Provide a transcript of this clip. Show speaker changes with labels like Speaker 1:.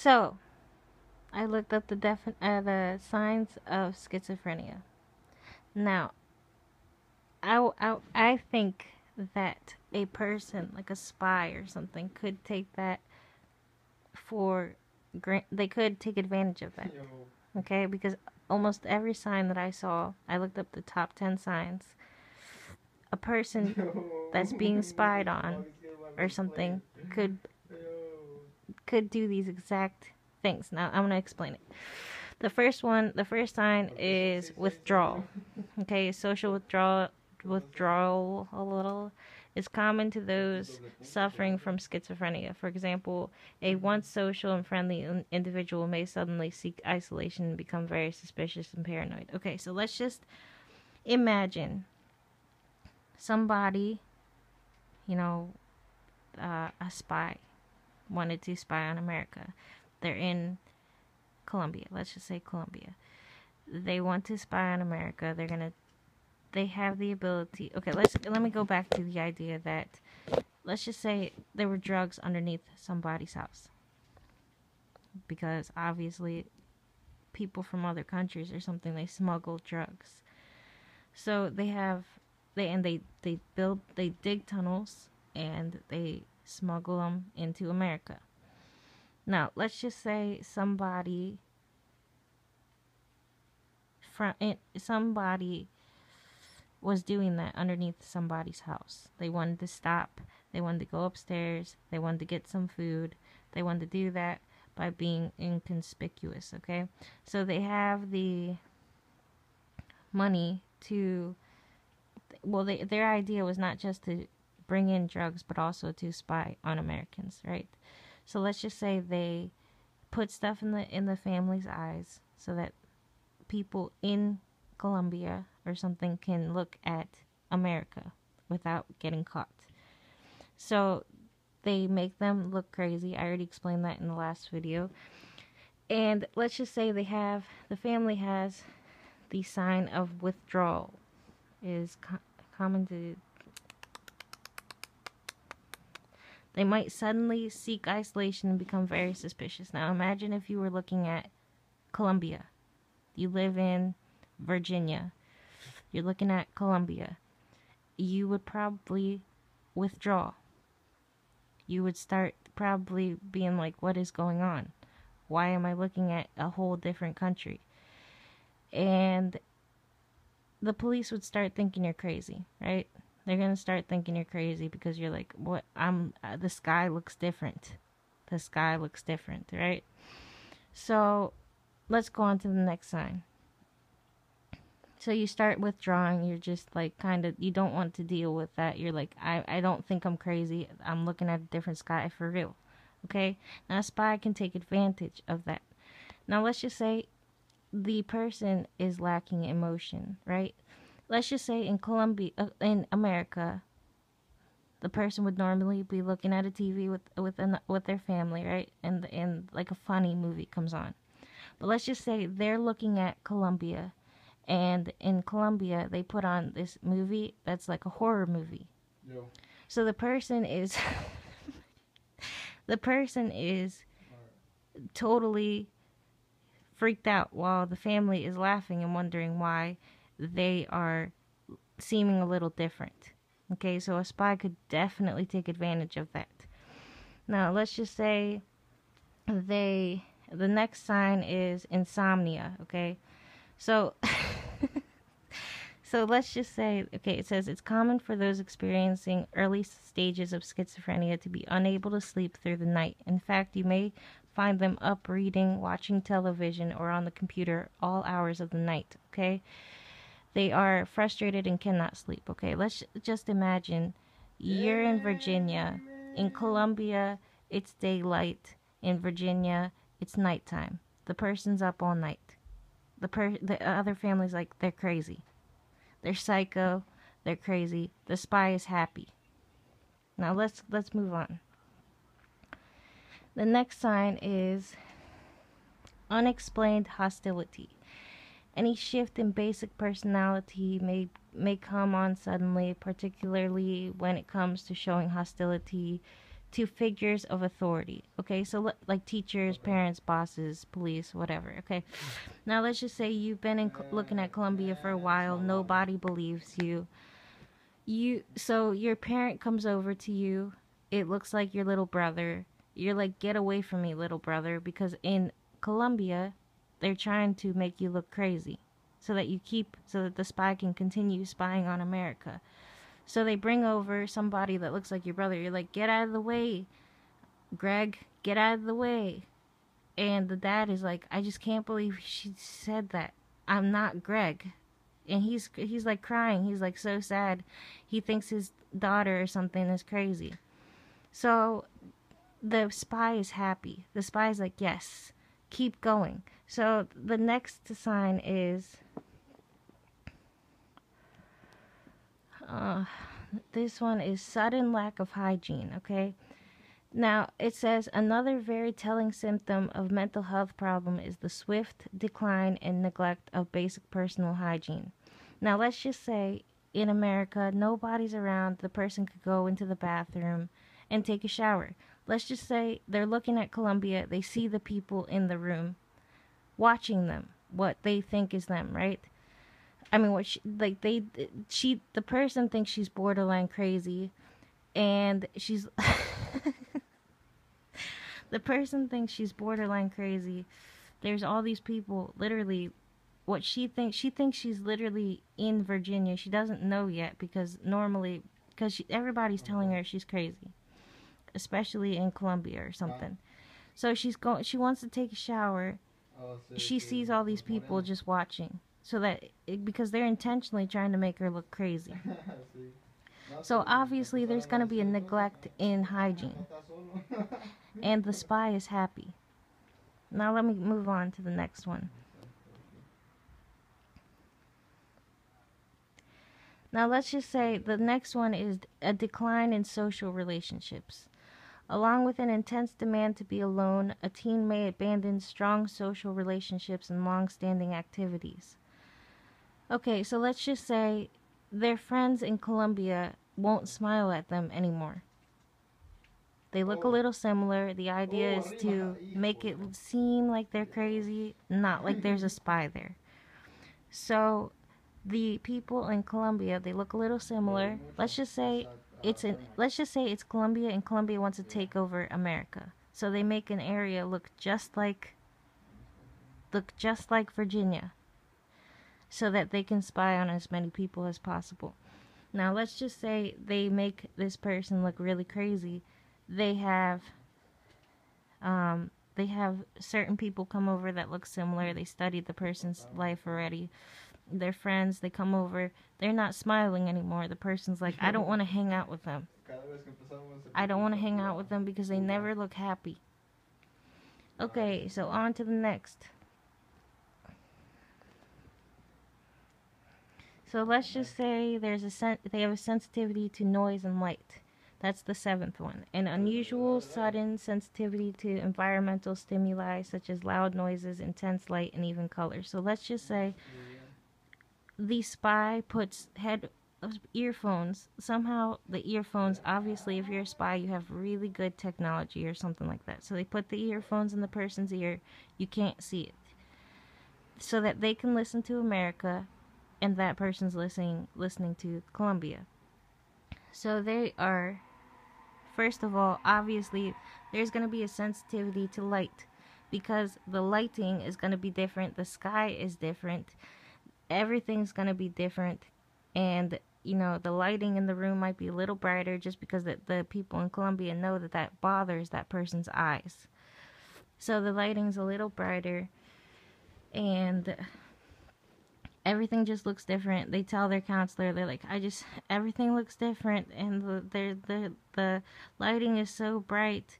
Speaker 1: So, I looked up the signs of schizophrenia. Now, I think that a person, like a spy or something, could take that for they could take advantage of that. Okay? Because almost every sign that I saw, I looked up the top 10 signs. A person that's being spied on or something could do these exact things. Now, I'm going to explain it. The first sign is withdrawal. Okay, social withdrawal a little is common to those suffering from schizophrenia. For example, a once social and friendly individual may suddenly seek isolation and become very suspicious and paranoid. Okay, so let's just imagine somebody, you know, a spy wanted to spy on America. They're in Colombia. Let's just say Colombia. They want to spy on America. They have the ability. Okay, let me go back to the idea that let's just say there were drugs underneath somebody's house. Because obviously people from other countries or something, they smuggle drugs. So they dig tunnels and they smuggle them into America. Now, let's just say somebody was doing that underneath somebody's house. They wanted to stop. They wanted to go upstairs. They wanted to get some food. They wanted to do that by being inconspicuous, okay? So they have the money to, their idea was not just to bring in drugs, but also to spy on Americans, right? So let's just say they put stuff in the family's eyes so that people in Colombia or something can look at America without getting caught. So they make them look crazy. I already explained that in the last video. And let's just say the family has the sign of withdrawal. It is common to. They might suddenly seek isolation and become very suspicious. Now imagine if you were looking at Colombia. You live in Virginia. You're looking at Colombia. You would probably withdraw. You would start probably being like, what is going on? Why am I looking at a whole different country? And the police would start thinking you're crazy, right? They're going to start thinking you're crazy because you're like, what? The sky looks different. The sky looks different, right? So let's go on to the next sign. So you start withdrawing. You're just like you don't want to deal with that. You're like, I don't think I'm crazy. I'm looking at a different sky for real. Okay? Now a spy can take advantage of that. Now let's just say the person is lacking emotion, right? Let's just say in in America, the person would normally be looking at a TV with their family, right? And like a funny movie comes on. But let's just say they're looking at Colombia, and in Colombia they put on this movie that's like a horror movie. Yo. So the person is totally freaked out while the family is laughing and wondering why they are seeming a little different. Okay, so a spy could definitely take advantage of that. Now, let's just say the next sign is insomnia, okay? So so let's just say, okay, it says it's common for those experiencing early stages of schizophrenia to be unable to sleep through the night. In fact, you may find them up reading, watching television, or on the computer all hours of the night, okay? They are frustrated and cannot sleep, okay? Let's just imagine you're in Virginia. In Colombia, it's daylight. In Virginia, it's nighttime. The person's up all night. The other family's like, they're crazy. They're psycho. They're crazy. The spy is happy. Now let's move on. The next sign is unexplained hostility. Any shift in basic personality may come on suddenly, particularly when it comes to showing hostility to figures of authority. Okay, so like teachers, parents, bosses, police, whatever. Okay, now let's just say you've been looking at Colombia for a while. Nobody believes you. So your parent comes over to you. It looks like your little brother. You're like, get away from me, little brother, because in Colombia, they're trying to make you look crazy, so that the spy can continue spying on America. So they bring over somebody that looks like your brother. You're like, get out of the way, Greg, get out of the way. And the dad is like, I just can't believe she said that. I'm not Greg. And he's like crying. He's like so sad. He thinks his daughter or something is crazy. So the spy is happy. The spy is like, yes, keep going. So the next sign is this one is sudden lack of hygiene. Okay, now it says another very telling symptom of mental health problem is the swift decline and neglect of basic personal hygiene. Now let's just say in America nobody's around, the person could go into the bathroom and take a shower. Let's just say they're looking at Colombia, they see the people in the room watching them, what they think is them, right? I mean, the person thinks she's borderline crazy, and the person thinks she's borderline crazy. There's all these people, literally, she thinks she's literally in Virginia. She doesn't know yet because everybody's telling her she's crazy, especially in Colombia or something. So she wants to take a shower. She sees all these people just watching, because they're intentionally trying to make her look crazy. So obviously there's going to be a neglect in hygiene, and the spy is happy. Now let me move on to the next one. Now let's just say the next one is a decline in social relationships. Along with an intense demand to be alone, a teen may abandon strong social relationships and long-standing activities. Okay, so let's just say their friends in Colombia won't smile at them anymore. They look a little similar. The idea is to make it seem like they're crazy, not like there's a spy there. So the people in Colombia, they look a little similar. Let's just say it's Colombia, and Colombia wants to take over America. So they make an area look just like Virginia, so that they can spy on as many people as possible. Now let's just say they make this person look really crazy. They have certain people come over that look similar. They studied the person's life already. They're friends. They come over. They're not smiling anymore. The person's like, I don't want to hang out with them. I don't want to hang out with them because they never look happy. Okay, so on to the next. So let's just say they have a sensitivity to noise and light. That's the 7th one. An unusual, sudden sensitivity to environmental stimuli such as loud noises, intense light, and even color. So let's just say the spy puts earphones. Somehow the earphones, obviously if you're a spy, you have really good technology or something like that. So they put the earphones in the person's ear. You can't see it. So that they can listen to America, and that person's listening to Colombia. So they are, first of all, obviously there's going to be a sensitivity to light, because the lighting is going to be different, the sky is different, everything's going to be different, and the lighting in the room might be a little brighter just because the people in Colombia know that bothers that person's eyes. So the lighting's a little brighter, and everything just looks different. They tell their counselor, they're like, everything looks different, and the lighting is so bright.